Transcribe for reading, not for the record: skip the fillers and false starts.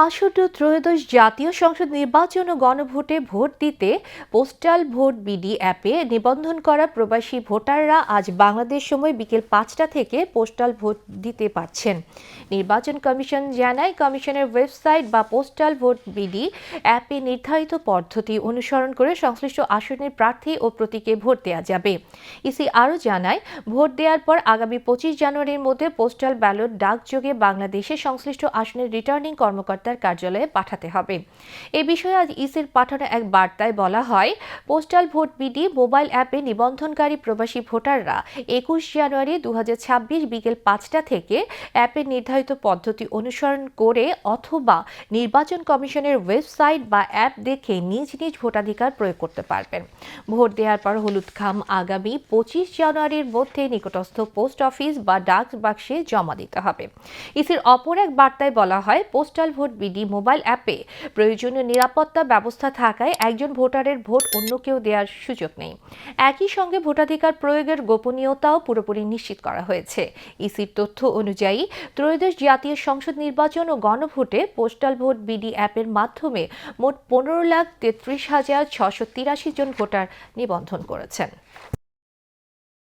আসন্ন ত্রয়োদশ জাতীয় সংসদ নির্বাচন ও গণভোটে ভোট দিতে পোস্টাল ভোট বিডি অ্যাপে নিবন্ধন করা প্রবাসী ভোটাররা আজ বাংলাদেশ সময় বিকেল 5টা থেকে পোস্টাল ভোট দিতে পারছেন। নির্বাচন কমিশন জানায়, কমিশনের ওয়েবসাইট বা পোস্টাল ভোট বিডি অ্যাপে নির্ধারিত পদ্ধতি অনুসরণ করে সংশ্লিষ্ট আসনের প্রার্থী ও প্রতীকে ভোট দেওয়া যাবে। ইসি আরও জানায়, ভোট দেওয়ার পর আগামী 25 জানুয়ারির মধ্যে পোস্টাল ব্যালট ডাকযোগে বাংলাদেশের সংশ্লিষ্ট আসনের রিটার্নিং কর্মকর্তার কার্যালয়ে পাঠাতে হবে। এ বিষয়ে আজ ইসির পাঠানো এক বার্তায় বলা হয়, পোস্টাল ভোট বিডি মোবাইল অ্যাপে নিবন্ধনকারী প্রবাসী ভোটাররা 21 জানুয়ারি 2026 বিকেল 5টা থেকে অ্যাপের নির্ধারিত পদ্ধতি অনুসরণ করে অথবা নির্বাচন কমিশনের ওয়েবসাইট বা অ্যাপ দেখে নিজ নিজ ভোটাধিকার প্রয়োগ করতে পারবেন। ভোট দেওয়ার পর হলুদ খাম আগামী 25 জানুয়ারির মধ্যে নিকটস্থ পোস্ট অফিস বা ডাক বাক্সে জমা দিতে হবে। ইসির অপর এক বার্তায় বলা হয়, পোস্টাল ভোট বিডি মোবাইল অ্যাপে প্রয়োজনীয় নিরাপত্তা ব্যবস্থা থাকায় একজন ভোটারের ভোট অন্য কেউ দেওয়ার সুযোগ নেই। একই সঙ্গে ভোটাধিকার প্রয়োগের গোপনীয়তাও পুরোপুরি নিশ্চিত করা হয়েছে। ইসির তথ্য অনুযায়ী ত্রয়োদশ জাতীয় সংসদ নির্বাচন ও গণভোটে পোস্টাল ভোট বিডি অ্যাপের মাধ্যমে মোট 15,33,683 জন ভোটার নিবন্ধন করেছেন।